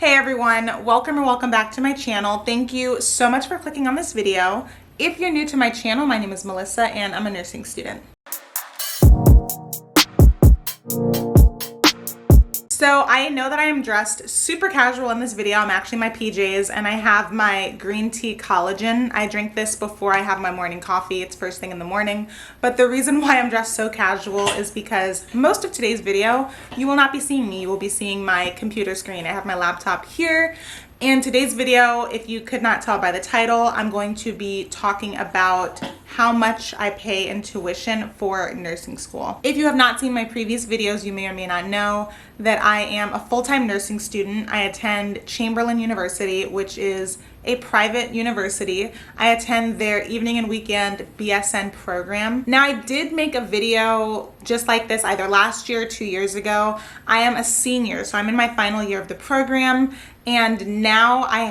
Hey everyone, welcome or welcome back to my channel. Thank you so much for clicking on this video. If you're new to my channel, my name is Melissa and I'm a nursing student. So I know that I am dressed super casual in this video. I'm actually in my PJs and I have my green tea collagen. I drink this before I have my morning coffee. It's first thing in the morning. But the reason why I'm dressed so casual is because most of today's video, you will not be seeing me. You will be seeing my computer screen. I have my laptop here. In today's video, if you could not tell by the title, I'm going to be talking about how much I pay in tuition for nursing school. If you have not seen my previous videos, you may or may not know that I am a full-time nursing student. I attend Chamberlain University, which is a private university. I attend their evening and weekend BSN program. Now, I did make a video just like this either last year or 2 years ago. I am a senior, so I'm in my final year of the program, and now I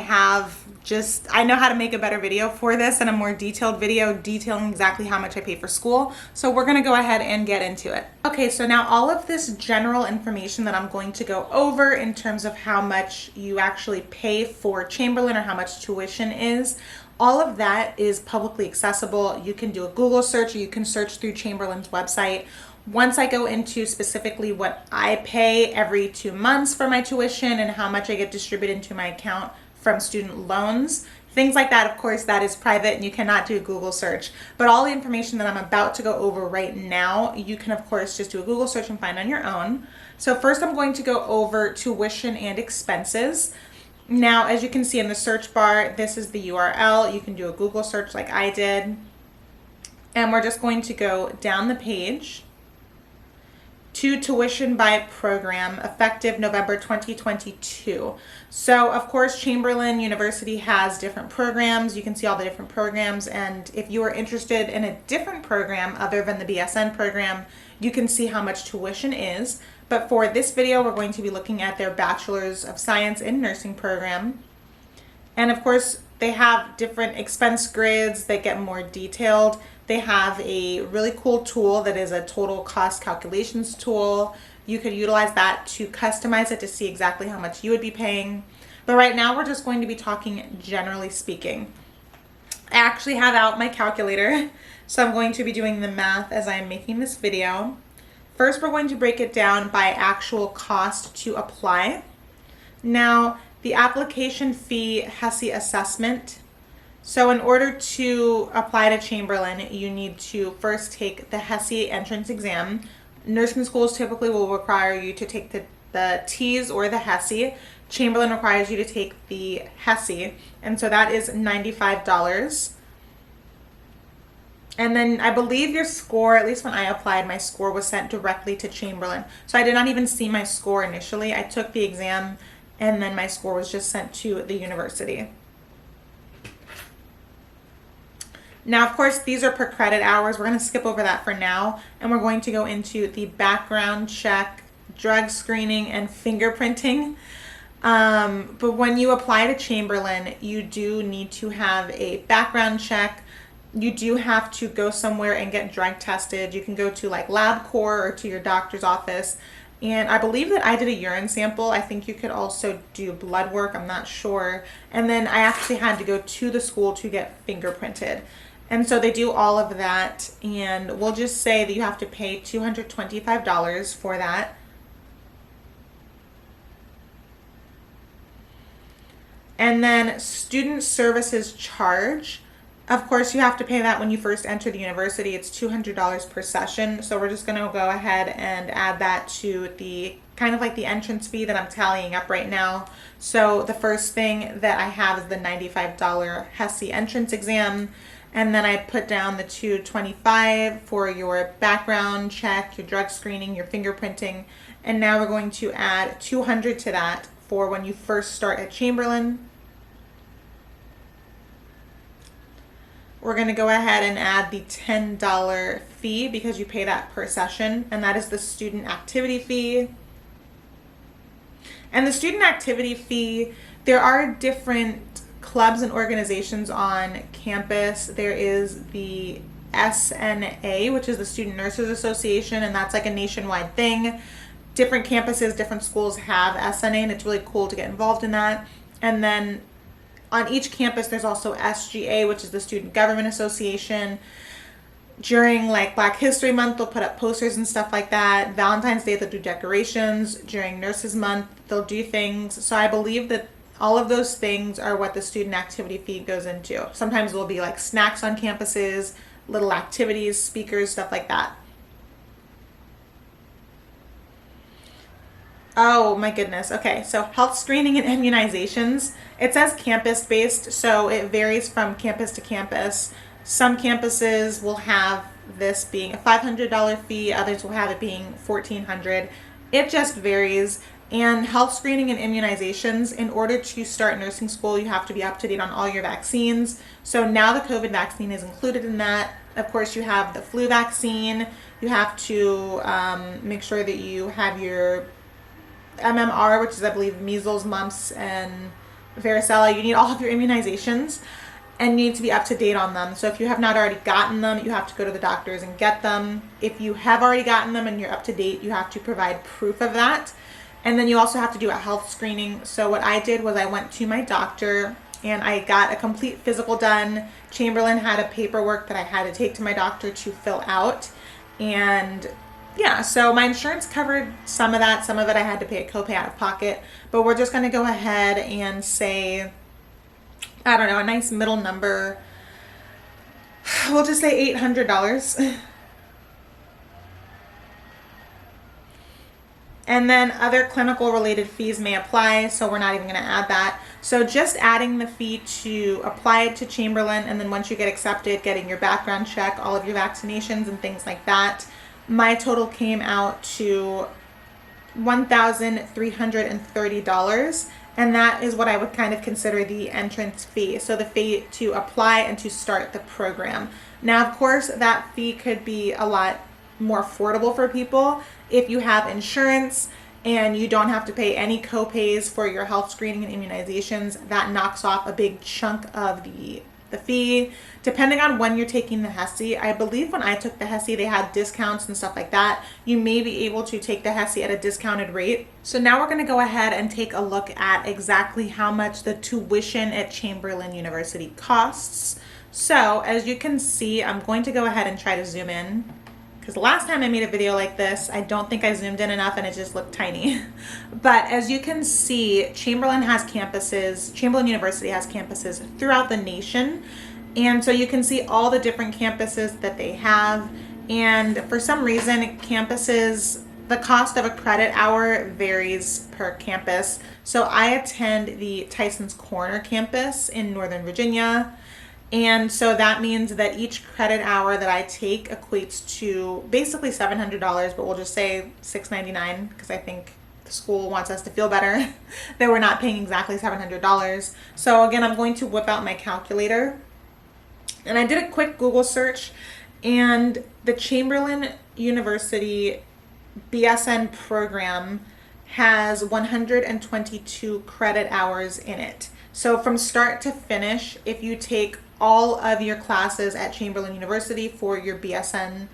know how to make a better video for this and a more detailed video detailing exactly how much I pay for school. So we're gonna go ahead and get into it. Okay, so now all of this general information that I'm going to go over in terms of how much you actually pay for Chamberlain or how much tuition is, all of that is publicly accessible. You can do a Google search or you can search through Chamberlain's website. Once I go into specifically what I pay every 2 months for my tuition and how much I get distributed into my account from student loans, things like that, of course, that is private and you cannot do a Google search. But all the information that I'm about to go over right now, you can of course just do a Google search and find on your own. So first I'm going to go over tuition and expenses. Now, as you can see in the search bar, this is the URL. You can do a Google search like I did. And we're just going to go down the page to tuition by program, effective November 2022. So of course, Chamberlain University has different programs. You can see all the different programs, and if you are interested in a different program other than the BSN program, you can see how much tuition is. But for this video, we're going to be looking at their Bachelor's of Science in Nursing program. And of course, they have different expense grids that get more detailed. They have a really cool tool that is a total cost calculations tool. You could utilize that to customize it to see exactly how much you would be paying. But right now we're just going to be talking generally speaking. I actually have out my calculator, so I'm going to be doing the math as I am making this video. First, we're going to break it down by actual cost to apply. Now, the application fee HESI assessment. So in order to apply to Chamberlain, you need to first take the HESI entrance exam. Nursing schools typically will require you to take the TEAS or the HESI. Chamberlain requires you to take the HESI, and so that is $95. And then I believe your score, at least when I applied, my score was sent directly to Chamberlain. So I did not even see my score initially. I took the exam and then my score was just sent to the university. Now, of course, these are per credit hours. We're going to skip over that for now, and we're going to go into the background check, drug screening, and fingerprinting. But when you apply to Chamberlain, you do need to have a background check. You do have to go somewhere and get drug tested. You can go to like LabCorp or to your doctor's office. And I believe that I did a urine sample. I think you could also do blood work. I'm not sure. And then I actually had to go to the school to get fingerprinted. And so they do all of that. And we'll just say that you have to pay $225 for that. And then student services charge. Of course, you have to pay that when you first enter the university. It's $200 per session. So we're just going to go ahead and add that to the kind of like the entrance fee that I'm tallying up right now. So the first thing that I have is the $95 HESI entrance exam. And then I put down the $225 for your background check, your drug screening, your fingerprinting. And now we're going to add $200 to that for when you first start at Chamberlain. We're going to go ahead and add the $10 fee because you pay that per session, and that is the student activity fee. And the student activity fee, there are different clubs and organizations on campus. There is the SNA, which is the Student Nurses Association, and that's like a nationwide thing. different campuses, different schools have SNA, and it's really cool to get involved in that. And then on each campus, there's also SGA, which is the Student Government Association. During like Black History Month, they'll put up posters and stuff like that. Valentine's Day, they'll do decorations. During Nurses Month, they'll do things. So I believe that all of those things are what the student activity fee goes into. Sometimes there'll be like snacks on campuses, little activities, speakers, stuff like that. Oh my goodness. Okay, so health screening and immunizations. It says campus-based, so it varies from campus to campus. Some campuses will have this being a $500 fee, others will have it being $1,400. It just varies. And health screening and immunizations, in order to start nursing school, you have to be up to date on all your vaccines. So now the COVID vaccine is included in that. Of course, you have the flu vaccine. You have to make sure that you have your MMR, which is, I believe, measles, mumps, and varicella. You need all of your immunizations and need to be up to date on them. So if you have not already gotten them, you have to go to the doctors and get them. If you have already gotten them and you're up to date, you have to provide proof of that. And then you also have to do a health screening. So what I did was I went to my doctor and I got a complete physical done. Chamberlain had a paperwork that I had to take to my doctor to fill out. And yeah, so my insurance covered some of that. Some of it I had to pay a copay out of pocket. But we're just going to go ahead and say, I don't know, a nice middle number. We'll just say $800. And then other clinical related fees may apply, so we're not even going to add that. So just adding the fee to apply it to Chamberlain, and then once you get accepted, getting your background check, all of your vaccinations and things like that, my total came out to $1,330. And that is what I would kind of consider the entrance fee. So the fee to apply and to start the program. Now, of course, that fee could be a lot more affordable for people if you have insurance and you don't have to pay any copays for your health screening and immunizations. That knocks off a big chunk of the fee. Depending on when you're taking the HESI, I believe when I took the HESI, they had discounts and stuff like that. You may be able to take the HESI at a discounted rate. So now we're going to go ahead and take a look at exactly how much the tuition at Chamberlain University costs. So as you can see, I'm going to go ahead and try to zoom in, because the last time I made a video like this, I don't think I zoomed in enough and it just looked tiny. But as you can see, Chamberlain University has campuses throughout the nation. And so you can see all the different campuses that they have. And for some reason, the cost of a credit hour varies per campus. So I attend the Tyson's Corner campus in Northern Virginia. And so that means that each credit hour that I take equates to basically $700, but we'll just say $699 because I think the school wants us to feel better that we're not paying exactly $700. So again, I'm going to whip out my calculator. And I did a quick Google search, and the Chamberlain University BSN program has 122 credit hours in it. So from start to finish, if you take all of your classes at Chamberlain University for your BSN,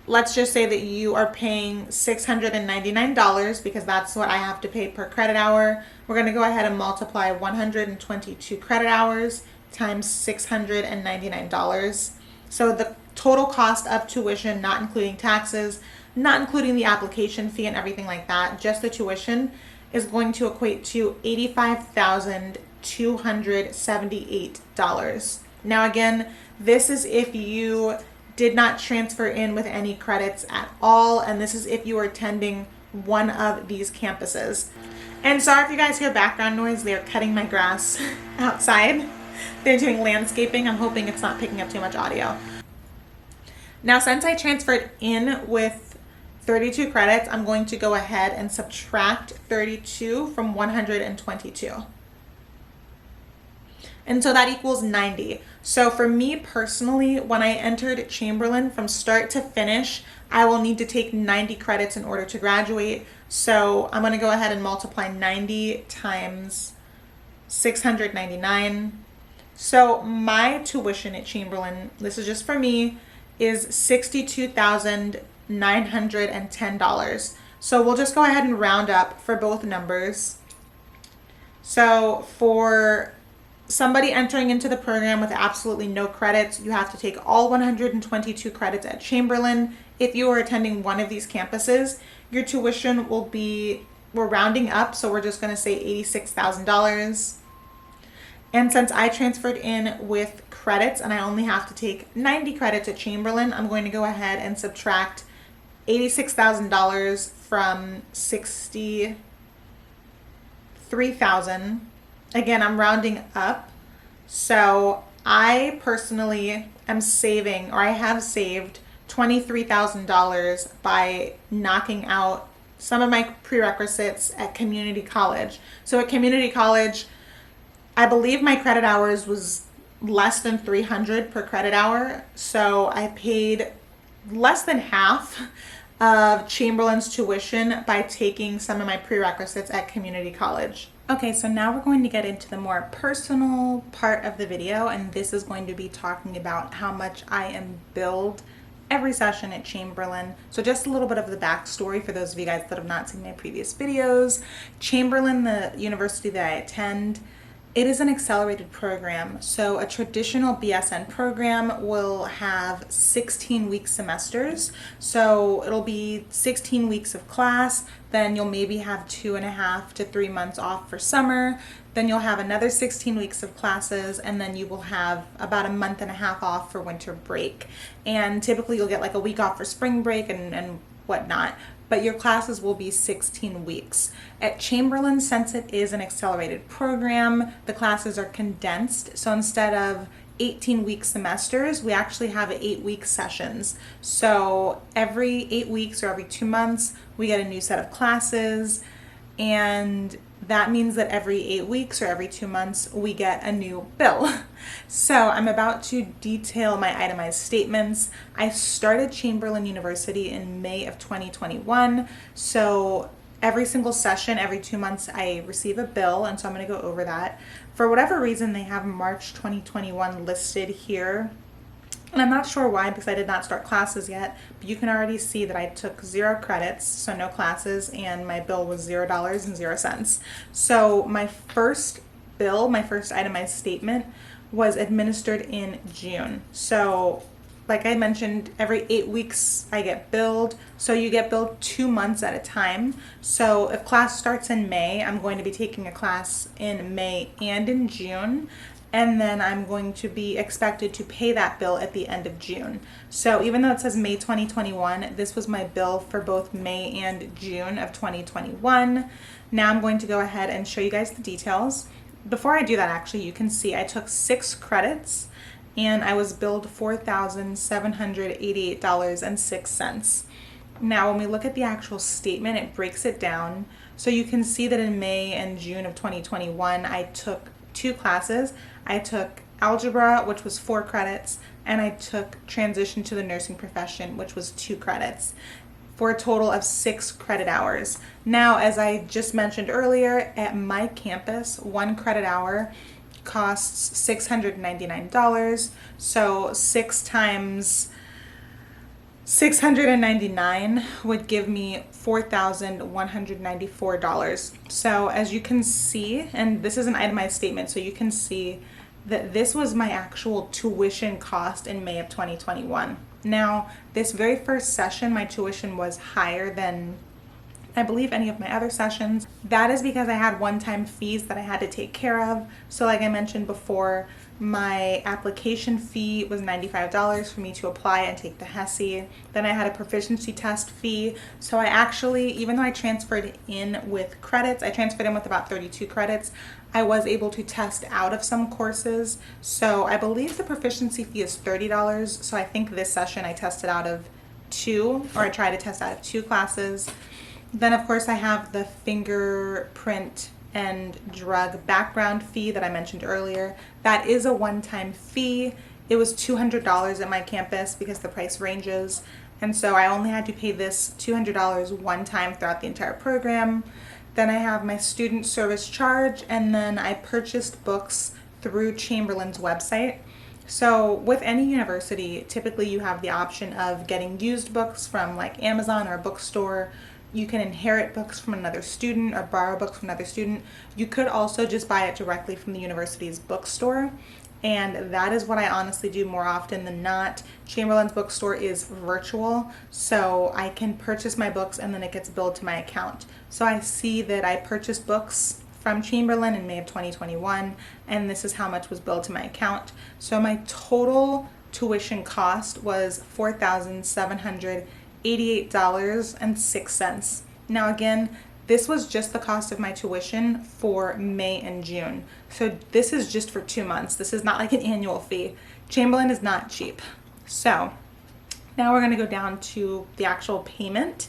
let's just say that you are paying $699 because that's what I have to pay per credit hour. We're going to go ahead and multiply 122 credit hours times $699. So the total cost of tuition, not including taxes, not including the application fee and everything like that, just the tuition, is going to equate to $85,278. Now again, this is if you did not transfer in with any credits at all, and this is if you are attending one of these campuses. And sorry if you guys hear background noise, they're cutting my grass outside. They're doing landscaping. I'm hoping it's not picking up too much audio. Now, since I transferred in with 32 credits, I'm going to go ahead and subtract 32 from 122. And so that equals 90. So for me personally, when I entered Chamberlain from start to finish, I will need to take 90 credits in order to graduate. So I'm going to go ahead and multiply 90 times 699. So my tuition at Chamberlain, this is just for me, is $62,910. So we'll just go ahead and round up for both numbers. So for somebody entering into the program with absolutely no credits, you have to take all 122 credits at Chamberlain. If you are attending one of these campuses, your tuition will be, we're rounding up, so we're just going to say $86,000. And since I transferred in with credits and I only have to take 90 credits at Chamberlain, I'm going to go ahead and subtract $86,000 from $63,000. Again, I'm rounding up. So I personally am saving, or I have saved $23,000 by knocking out some of my prerequisites at community college. So at community college, I believe my credit hours was less than 300 per credit hour. So I paid less than half of Chamberlain's tuition by taking some of my prerequisites at community college. Okay, so now we're going to get into the more personal part of the video, and this is going to be talking about how much I am billed every session at Chamberlain. So just a little bit of the backstory for those of you guys that have not seen my previous videos. Chamberlain, the university that I attend, it is an accelerated program. So a traditional BSN program will have 16-week semesters. So it'll be 16 weeks of class, then you'll maybe have 2.5 to 3 months off for summer. Then you'll have another 16 weeks of classes, and then you will have about a month and a half off for winter break. And typically you'll get like a week off for spring break and whatnot. But your classes will be 16 weeks. At Chamberlain, since it is an accelerated program, the classes are condensed. So instead of 18-week semesters, we actually have 8-week sessions. So every 8 weeks or every 2 months, we get a new set of classes, and that means that every 8 weeks or every 2 months, we get a new bill. So I'm about to detail my itemized statements. I started Chamberlain University in May of 2021. So every single session, every 2 months, I receive a bill, and so I'm going to go over that. For whatever reason, they have March 2021 listed here. And I'm not sure why, because I did not start classes yet, but you can already see that I took 0 credits, so no classes, and my bill was $0.00. So my first bill, my first itemized statement, was administered in June. So like I mentioned, every 8 weeks I get billed. So you get billed 2 months at a time. So if class starts in May, I'm going to be taking a class in May and in June. And then I'm going to be expected to pay that bill at the end of June. So even though it says May 2021, this was my bill for both May and June of 2021. Now I'm going to go ahead and show you guys the details. Before I do that, actually, you can see I took 6 credits and I was billed $4,788.06. Now, when we look at the actual statement, it breaks it down. So you can see that in May and June of 2021, I took 2 classes. I took algebra, which was 4 credits, and I took transition to the nursing profession, which was 2 credits, for a total of 6 credit hours. Now, as I just mentioned earlier, at my campus, 1 credit hour costs $699. So 6 times 699 would give me $4,194. So as you can see, and this is an itemized statement, so you can see that this was my actual tuition cost in May of 2021. Now, this very first session, my tuition was higher than I believe any of my other sessions. That is because I had one-time fees that I had to take care of. So like I mentioned before, my application fee was $95 for me to apply and take the HESI. Then I had a proficiency test fee. So I actually, even though I transferred in with credits, I transferred in with about 32 credits, I was able to test out of some courses. So I believe the proficiency fee is $30. So I think this session I tested out of 2, or I tried to test out of 2 classes. Then of course I have the fingerprint and drug background fee that I mentioned earlier. That is a one-time fee. It was $200 at my campus because the price ranges. And so I only had to pay this $200 one time throughout the entire program. Then I have my student service charge, and then I purchased books through Chamberlain's website. So with any university, typically you have the option of getting used books from like Amazon or a bookstore You can inherit books from another student or borrow books from another student. You could also just buy it directly from the university's bookstore. And that is what I honestly do more often than not. Chamberlain's bookstore is virtual, so I can purchase my books and then it gets billed to my account. So I see that I purchased books from Chamberlain in May of 2021, and this is how much was billed to my account. So my total tuition cost was $4,788.06. Now again, this was just the cost of my tuition for May and June. So this is just for 2 months. This is not like an annual fee. Chamberlain is not cheap. So now we're going to go down to the actual payment.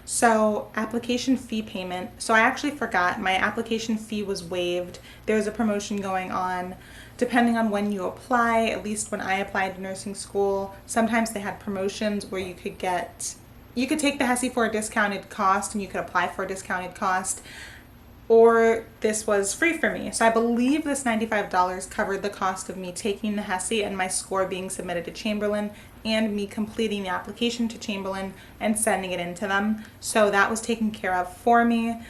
So application fee payment. So I actually forgot my application fee was waived. There's a promotion going on depending on when you apply. At least when I applied to nursing school, sometimes they had promotions where you could take the HESI for a discounted cost and you could apply for a discounted cost, or this was free for me. So I believe this $95 covered the cost of me taking the HESI and my score being submitted to Chamberlain and me completing the application to Chamberlain and sending it in to them. So that was taken care of for me.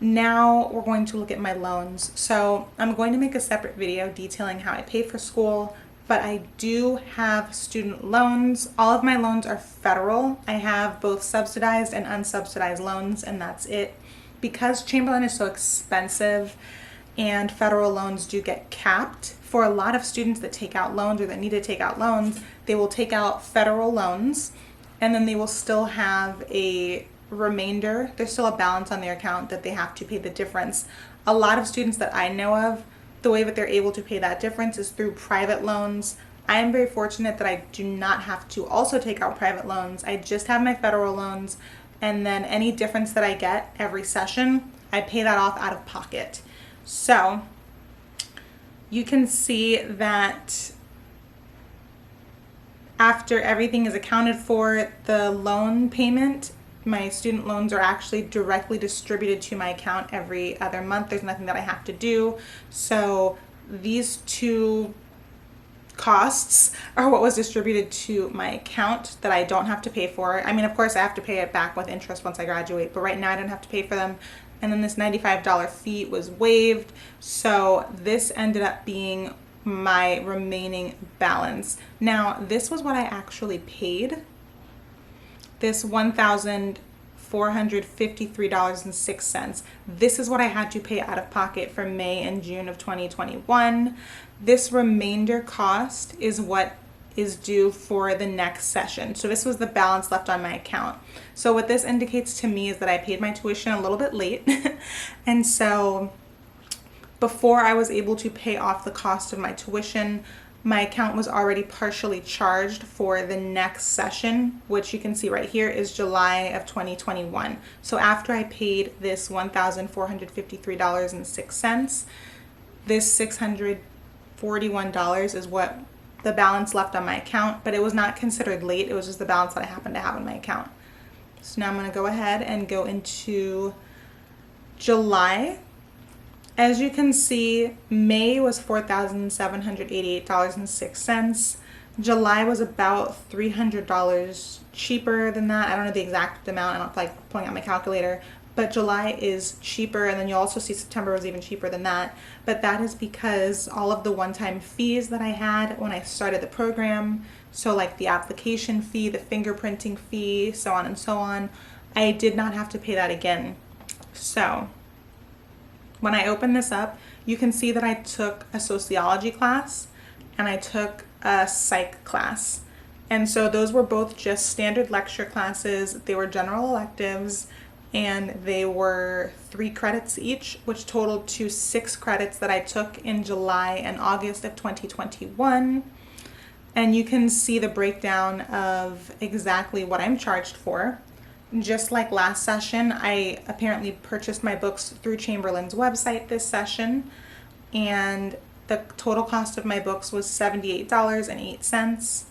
Now we're going to look at my loans. So I'm going to make a separate video detailing how I pay for school, but I do have student loans. All of my loans are federal. I have both subsidized and unsubsidized loans, and that's it. Because Chamberlain is so expensive and federal loans do get capped, for a lot of students that take out loans or that need to take out loans, they will take out federal loans and then they will still have a remainder. There's still a balance on their account that they have to pay the difference. A lot of students that I know of, the way that they're able to pay that difference is through private loans. I am very fortunate that I do not have to also take out private loans. I just have my federal loans, and then any difference that I get every session, I pay that off out of pocket. So you can see that after everything is accounted for, the loan payment, my student loans are actually directly distributed to my account every other month. There's nothing that I have to do. So these two costs are what was distributed to my account that I don't have to pay for. I mean, of course I have to pay it back with interest once I graduate, but right now I don't have to pay for them. And then this $95 fee was waived. So this ended up being my remaining balance. Now, this was what I actually paid. This $1,453.06. This is what I had to pay out of pocket for May and June of 2021. This remainder cost is what is due for the next session. So this was the balance left on my account. So what this indicates to me is that I paid my tuition a little bit late. And so before I was able to pay off the cost of my tuition, my account was already partially charged for the next session, which you can see right here is July of 2021. So after I paid this $1,453.06, this $641 is what the balance left on my account, but it was not considered late. It was just the balance that I happened to have in my account. So now I'm going to go ahead and go into July. As you can see, May was $4,788.06. July was about $300 cheaper than that. I don't know the exact amount. I'm not like pulling out my calculator, but July is cheaper. And then you'll also see September was even cheaper than that. But that is because all of the one-time fees that I had when I started the program, so like the application fee, the fingerprinting fee, so on and so on, I did not have to pay that again. So when I open this up, you can see that I took a sociology class and I took a psych class. And so those were both just standard lecture classes. They were general electives and they were 3 credits each, which totaled to 6 credits that I took in July and August of 2021. And you can see the breakdown of exactly what I'm charged for. Just like last session, I apparently purchased my books through Chamberlain's website this session, and the total cost of my books was $78.08.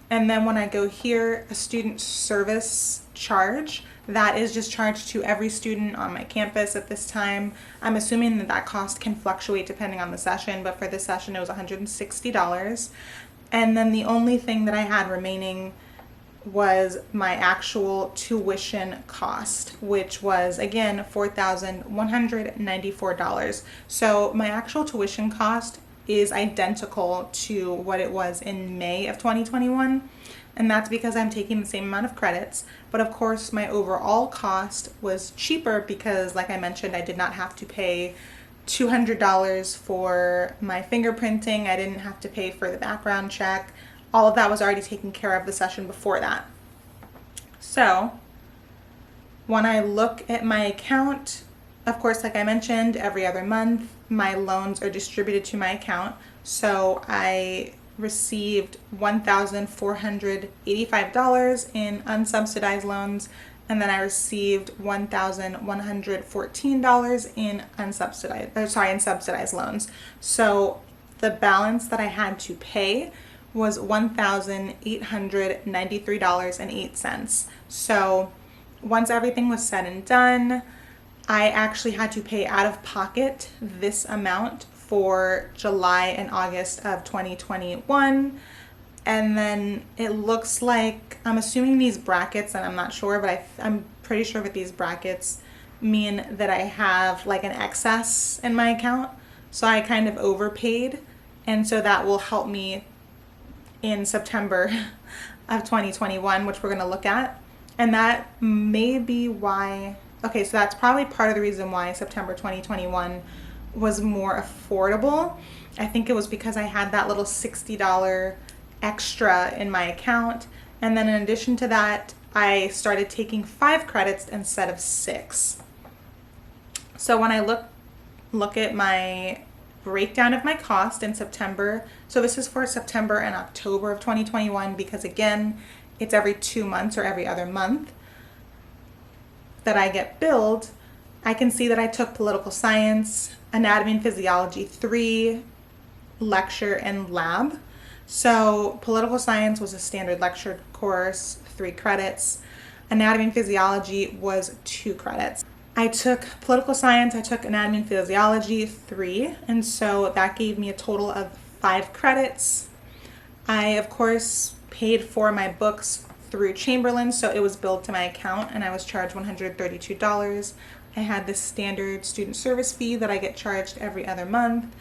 And then when I go here, a student service charge, that is just charged to every student on my campus at this time. I'm assuming that that cost can fluctuate depending on the session, but for this session it was $160. And then the only thing that I had remaining was my actual tuition cost, which was again $4,194. So my actual tuition cost is identical to what it was in May of 2021. And that's because I'm taking the same amount of credits. But of course, my overall cost was cheaper because, like I mentioned, I did not have to pay $200 for my fingerprinting. I didn't have to pay for the background check. All of that was already taken care of the session before that. So when I look at my account, of course, like I mentioned, every other month, my loans are distributed to my account. So I received $1,485 in unsubsidized loans, and then I received $1,114 in subsidized loans. So the balance that I had to pay was $1,893.08. So once everything was said and done, I actually had to pay out of pocket this amount for July and August of 2021. And then it looks like, I'm assuming these brackets, and I'm not sure, but I'm pretty sure that these brackets mean that I have like an excess in my account. So I kind of overpaid. And so that will help me in September of 2021, which we're going to look at. And that may be why, okay, so that's probably part of the reason why September 2021 was more affordable. I think it was because I had that little $60 extra in my account. And then in addition to that, I started taking 5 credits instead of 6. So when I look at my breakdown of my cost in September, so this is for September and October of 2021, because again, it's every 2 months or every other month that I get billed. I can see that I took political science, anatomy and physiology 3, lecture, and lab. So political science was a standard lecture course, 3 credits. Anatomy and physiology was 2 credits. I took political science, I took anatomy and physiology 3, and so that gave me a total of 5 credits. I, of course, paid for my books through Chamberlain, so it was billed to my account, and I was charged $132. I had this standard student service fee that I get charged every other month.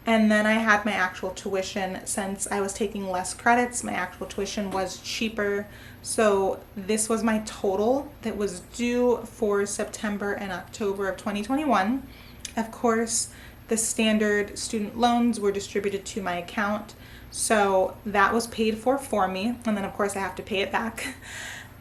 And then I had my actual tuition. Since I was taking less credits, my actual tuition was cheaper. So this was my total that was due for September and October of 2021. Of course, the standard student loans were distributed to my account. So that was paid for me. And then of course I have to pay it back.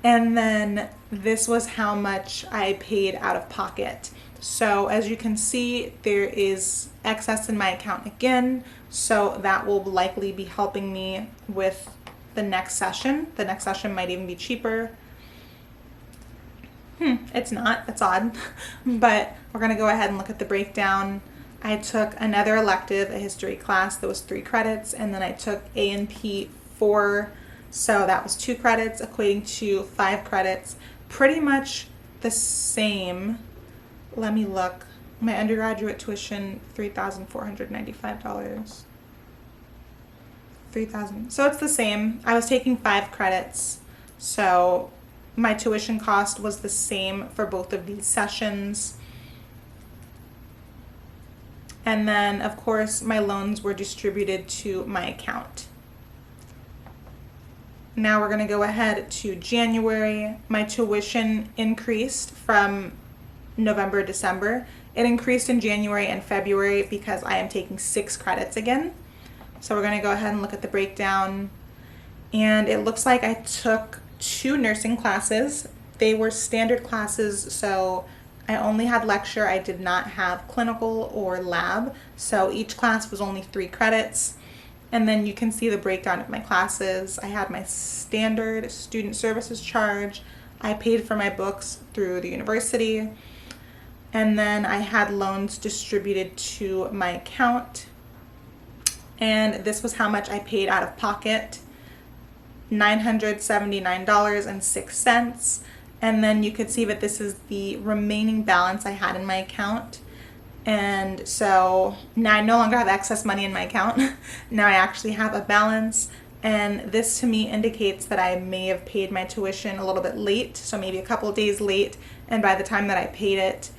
And then this was how much I paid out of pocket. So as you can see, there is excess in my account again. So that will likely be helping me with the next session. The next session might even be cheaper. It's not, that's odd. But we're gonna go ahead and look at the breakdown. I took another elective, a history class that was 3 credits, and then I took A&P 4. So that was 2 credits, equating to 5 credits. Pretty much the same. Let me look. My undergraduate tuition, $3,495. 3,000. So it's the same. I was taking 5 credits. So my tuition cost was the same for both of these sessions. And then, of course, my loans were distributed to my account. Now we're going to go ahead to January. My tuition increased from November, December. It increased in January and February because I am taking 6 credits again. So we're going to go ahead and look at the breakdown. And it looks like I took 2 nursing classes. They were standard classes, so I only had lecture. I did not have clinical or lab. So each class was only 3 credits. And then you can see the breakdown of my classes. I had my standard student services charge. I paid for my books through the university. And then I had loans distributed to my account. And this was how much I paid out of pocket, $979.06. And then you could see that this is the remaining balance I had in my account. And so now I no longer have excess money in my account. Now I actually have a balance. And this to me indicates that I may have paid my tuition a little bit late, so maybe a couple of days late. And by the time that I paid it,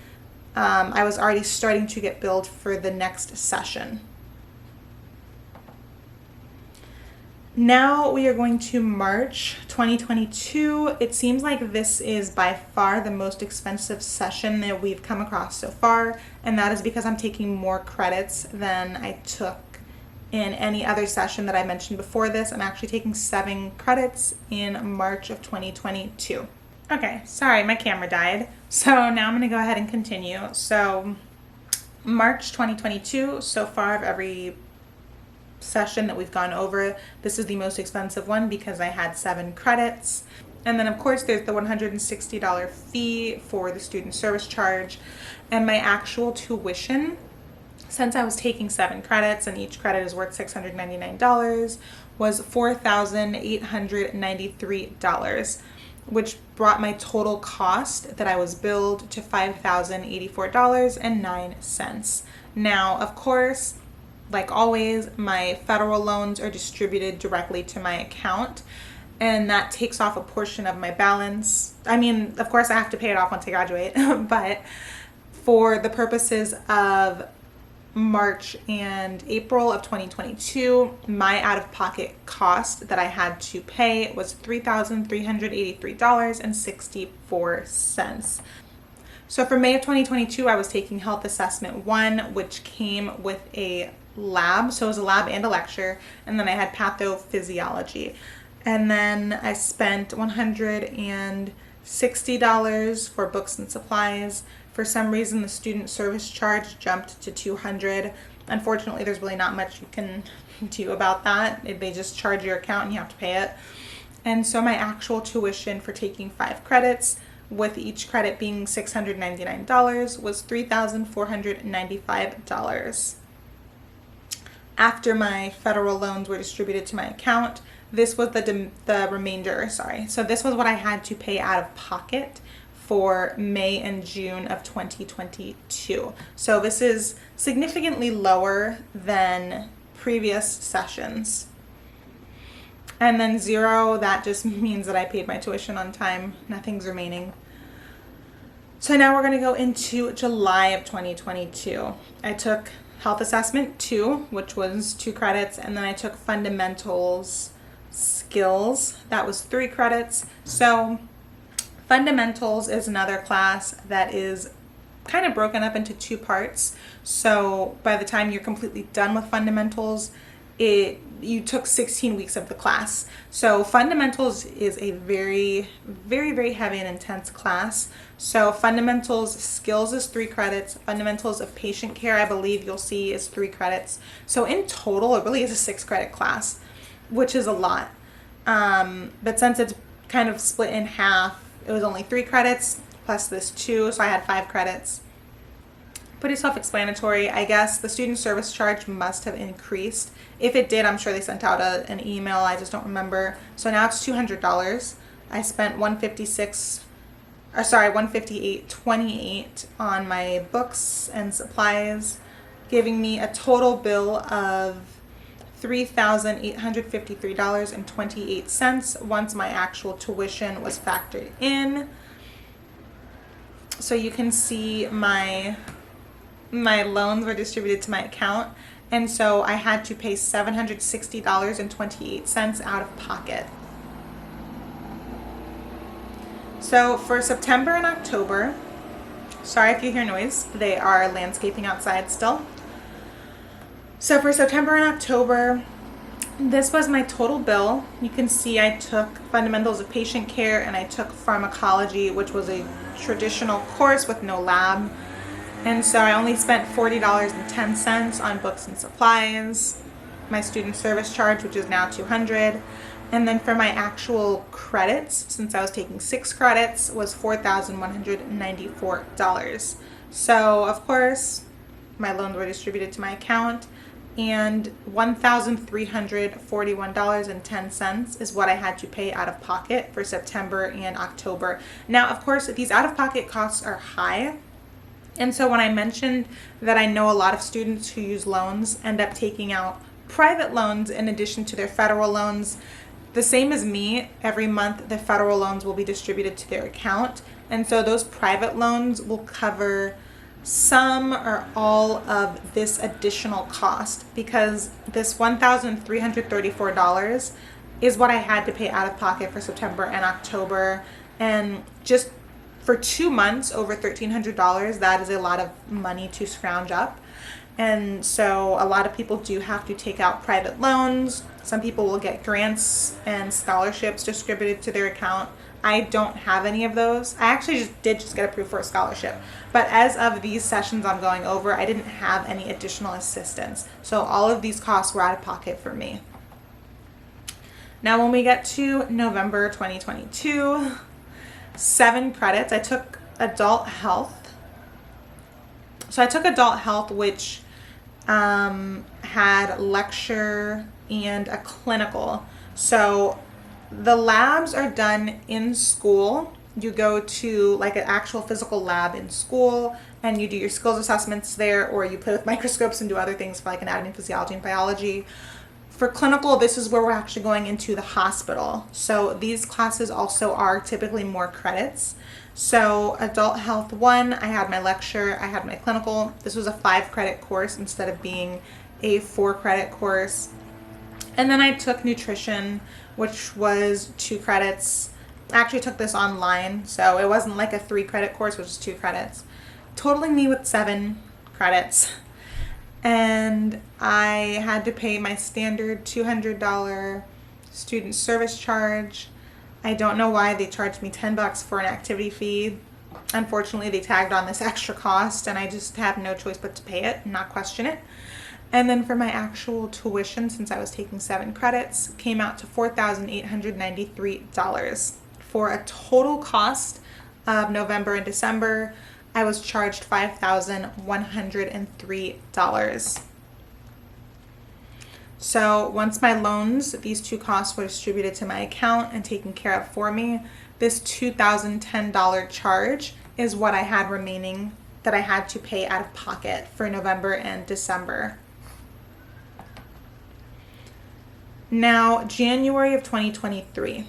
I was already starting to get billed for the next session. Now we are going to March 2022. It seems like this is by far the most expensive session that we've come across so far, and that is because I'm taking more credits than I took in any other session that I mentioned before this. I'm actually taking 7 credits in March of 2022. Okay, sorry, my camera died. So now I'm gonna go ahead and continue. So March 2022, so far of every session that we've gone over, this is the most expensive one because I had 7 credits. And then of course there's the $160 fee for the student service charge, and my actual tuition, since I was taking 7 credits and each credit is worth $699, was $4,893, which brought my total cost that I was billed to $5,084.09. Now, of course, like always, my federal loans are distributed directly to my account, and that takes off a portion of my balance. I mean, of course I have to pay it off once I graduate, but for the purposes of March and April of 2022, my out-of-pocket cost that I had to pay was $3,383.64. So for May of 2022, I was taking Health Assessment 1, which came with a lab. So it was a lab and a lecture. And then I had pathophysiology. And then I spent $160 for books and supplies. For some reason, the student service charge jumped to $200. Unfortunately, there's really not much you can do about that. They just charge your account and you have to pay it. And so my actual tuition for taking 5 credits, with each credit being $699, was $3,495. After my federal loans were distributed to my account, this was the remainder, So this was what I had to pay out of pocket for May and June of 2022. So this is significantly lower than previous sessions. And then 0, that just means that I paid my tuition on time. Nothing's remaining. So now we're going to go into July of 2022. I took Health Assessment 2, which was 2 credits, and then I took Fundamentals Skills. That was 3 credits. So Fundamentals is another class that is kind of broken up into 2 parts. So by the time you're completely done with Fundamentals, you took 16 weeks of the class. So Fundamentals is a very, very, very heavy and intense class. So Fundamentals Skills is 3 credits. Fundamentals of Patient Care, I believe you'll see, is 3 credits. So in total, it really is a 6 credit class, which is a lot. But since it's kind of split in half, it was only 3 credits plus this 2, so I had 5 credits. Pretty self-explanatory. I guess the student service charge must have increased. If it did, I'm sure they sent out an email. I just don't remember. So now it's $200. I spent $158.28 on my books and supplies, giving me a total bill of $3,853.28 once my actual tuition was factored in. So you can see my loans were distributed to my account, and so I had to pay $760.28 out of pocket. So for September and October, sorry if you hear noise, they are landscaping outside still. So for September and October, this was my total bill. You can see I took Fundamentals of Patient Care and I took Pharmacology, which was a traditional course with no lab. And so I only spent $40.10 on books and supplies, my student service charge, which is now $200. And then for my actual credits, since I was taking 6 credits, was $4,194. So of course, my loans were distributed to my account, and $1,341.10 is what I had to pay out of pocket for September and October. Now, of course, these out-of-pocket costs are high. And so when I mentioned that I know a lot of students who use loans end up taking out private loans in addition to their federal loans. The same as me, every month the federal loans will be distributed to their account. And so those private loans will cover some or all of this additional cost, because this $1,334 is what I had to pay out of pocket for September and October. And just for 2 months, over $1,300, that is a lot of money to scrounge up. And so a lot of people do have to take out private loans. Some people will get grants and scholarships distributed to their account. I don't have any of those. I actually just get approved for a scholarship. But as of these sessions I'm going over, I didn't have any additional assistance. So all of these costs were out of pocket for me. Now when we get to November 2022, 7 credits. I took adult health. So I took adult health, which had lecture and a clinical. So the labs are done in school. You go to like an actual physical lab in school and you do your skills assessments there, or you play with microscopes and do other things for like anatomy, physiology, and biology. For clinical, this is where we're actually going into the hospital. So these classes also are typically more credits. So adult health 1, I had my lecture, I had my clinical. This was a 5-credit course instead of being a 4-credit course. And then I took nutrition, which was 2 credits. I actually took this online, so it wasn't like a 3-credit course, which is 2 credits, totaling me with 7 credits. And I had to pay my standard $200 student service charge. I don't know why they charged me $10 for an activity fee. Unfortunately, they tagged on this extra cost, and I just have no choice but to pay it and not question it. And then for my actual tuition, since I was taking 7 credits, came out to $4,893. For a total cost of November and December, I was charged $5,103. So once my loans, these 2 costs were distributed to my account and taken care of for me, this $2,010 charge is what I had remaining that I had to pay out of pocket for November and December. Now, January of 2023,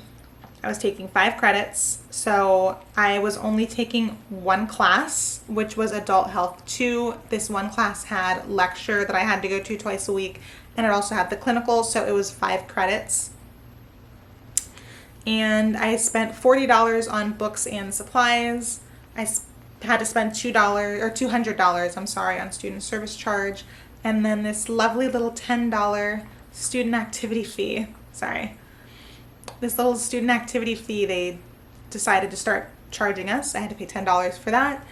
I was taking 5 credits, so I was only taking 1 class, which was Adult Health 2. This 1 class had lecture that I had to go to twice a week, and it also had the clinical, so it was 5 credits. And I spent $40 on books and supplies. I had to spend $200, on student service charge, and then this lovely little $10 student activity fee. This little student activity fee they decided to start charging us. I had to pay $10 for that.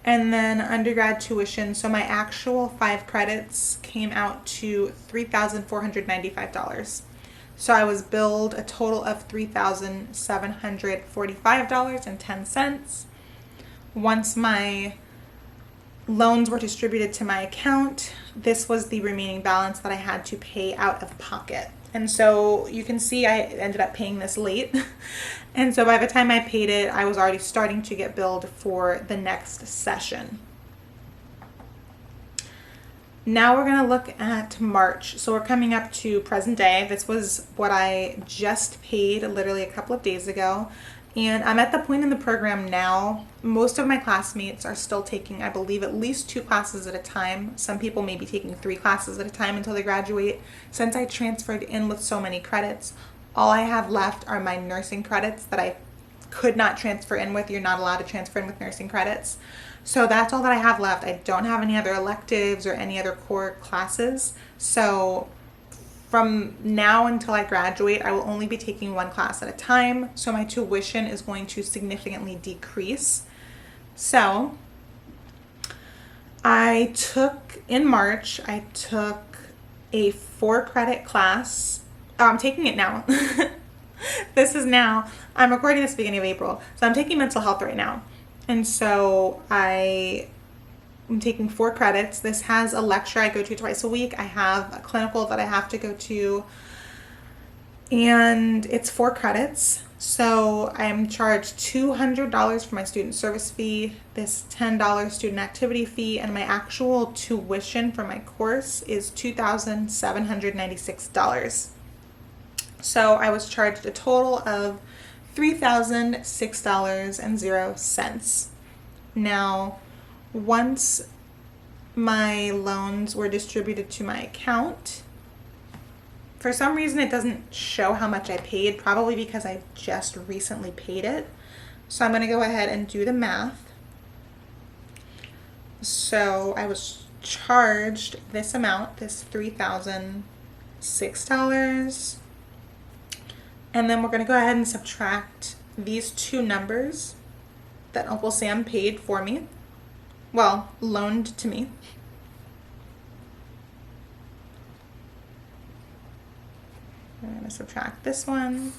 And then undergrad tuition. So my actual 5 credits came out to $3,495. So I was billed a total of $3,745.10. Once my loans were distributed to my account, this was the remaining balance that I had to pay out of pocket. And so you can see I ended up paying this late. And so by the time I paid it, I was already starting to get billed for the next session. Now we're going to look at March. So we're coming up to present day. This was what I just paid literally a couple of days ago. And I'm at the point in the program now, most of my classmates are still taking, I believe, at least 2 classes at a time. Some people may be taking 3 classes at a time until they graduate. Since I transferred in with so many credits, all I have left are my nursing credits that I could not transfer in with. You're not allowed to transfer in with nursing credits. So that's all that I have left. I don't have any other electives or any other core classes. So from now until I graduate, I will only be taking 1 class at a time, so my tuition is going to significantly decrease. So in March, I took a 4-credit class. Oh, I'm taking it now. I'm recording this beginning of April, so I'm taking mental health right now. And so I'm taking 4 credits. This has a lecture I go to twice a week. I have a clinical that I have to go to, and it's 4 credits. So I'm charged $200 for my student service fee, this $10 student activity fee, and my actual tuition for my course is $2,796. So I was charged a total of $3,006.00. Now, once my loans were distributed to my account, for some reason it doesn't show how much I paid, probably because I just recently paid it. So I'm going to go ahead and do the math. So I was charged this amount, this $3,006. And then we're going to go ahead and subtract these two numbers that Uncle Sam paid for me. Well, loaned to me. I'm going to subtract this one.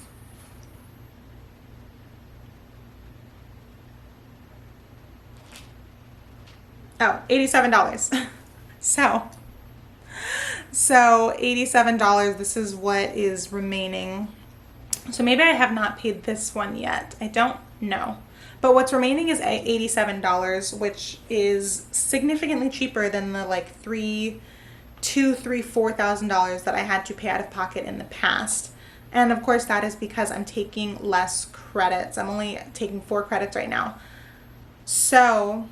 Oh, $87. So $87, this is what is remaining. So maybe I have not paid this one yet. I don't know. But what's remaining is $87, which is significantly cheaper than the like $4,000 that I had to pay out of pocket in the past. And of course that is because I'm taking less credits. I'm only taking 4 credits right now. So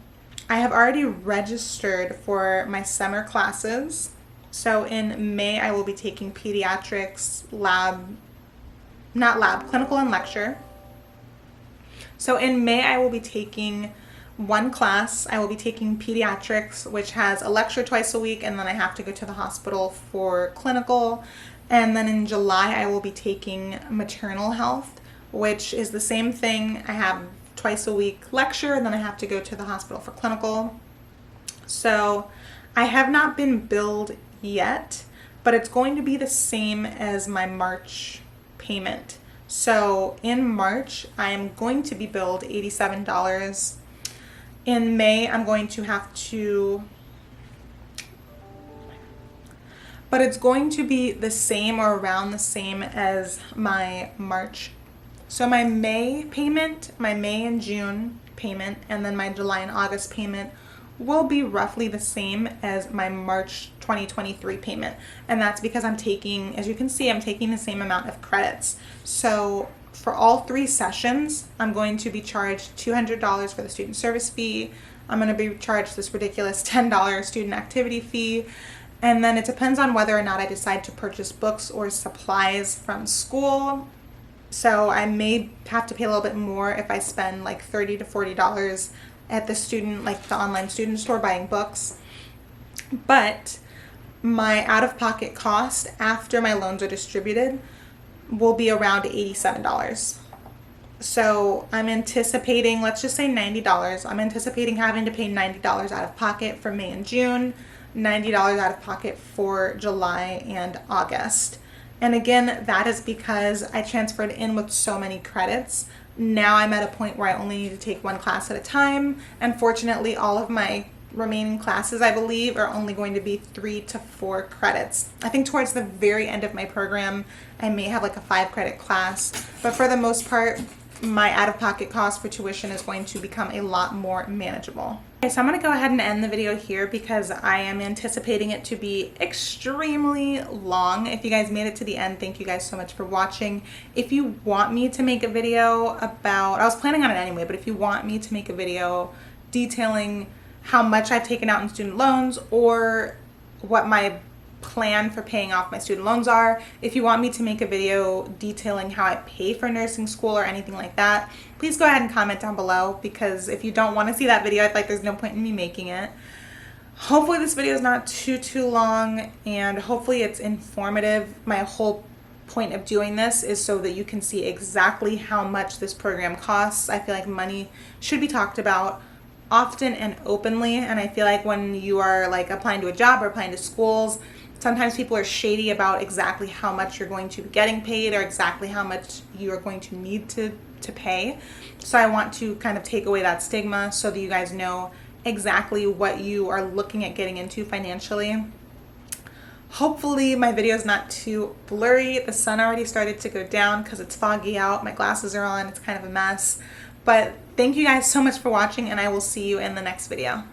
I have already registered for my summer classes. So in May I will be taking pediatrics, clinical and lecture. So in May I will be taking one class. I will be taking pediatrics, which has a lecture twice a week, and then I have to go to the hospital for clinical. And then in July I will be taking maternal health, which is the same thing. I have twice a week lecture, and then I have to go to the hospital for clinical. So I have not been billed yet, but it's going to be the same as my March payment. So in March I am going to be billed $87. In May, I'm going to have to, but it's going to be the same or around the same as my March. So my May payment, my May and June payment, and then my July and August payment will be roughly the same as my March 2023 payment. And that's because I'm taking, as you can see, I'm taking the same amount of credits. So for all 3 sessions, I'm going to be charged $200 for the student service fee. I'm going to be charged this ridiculous $10 student activity fee. And then it depends on whether or not I decide to purchase books or supplies from school. So I may have to pay a little bit more if I spend like $30 to $40 at the online student store buying books. But my out-of-pocket cost after my loans are distributed will be around $87. So I'm anticipating, let's just say $90. I'm anticipating having to pay $90 out of pocket for May and June, $90 out of pocket for July and August. And again, that is because I transferred in with so many credits. Now I'm at a point where I only need to take 1 class at a time. And fortunately, all of my remaining classes, I believe, are only going to be 3 to 4 credits. I think towards the very end of my program, I may have like a 5-credit class. But for the most part, my out-of-pocket cost for tuition is going to become a lot more manageable. Okay, so I'm going to go ahead and end the video here because I am anticipating it to be extremely long. If you guys made it to the end, thank you guys so much for watching. If you want me to make a video about, I was planning on it anyway, but if you want me to make a video detailing how much I've taken out in student loans or what my plan for paying off my student loans are, if you want me to make a video detailing how I pay for nursing school or anything like that, please go ahead and comment down below, because if you don't want to see that video, I feel like there's no point in me making it. Hopefully this video is not too long, and hopefully it's informative. My whole point of doing this is so that you can see exactly how much this program costs. I feel like money should be talked about often and openly, and I feel like when you are like applying to a job or applying to schools, sometimes people are shady about exactly how much you're going to be getting paid or exactly how much you are going to need to pay. So I want to kind of take away that stigma so that you guys know exactly what you are looking at getting into financially. Hopefully my video is not too blurry. The sun already started to go down because it's foggy out. My glasses are on. It's kind of a mess. But thank you guys so much for watching, and I will see you in the next video.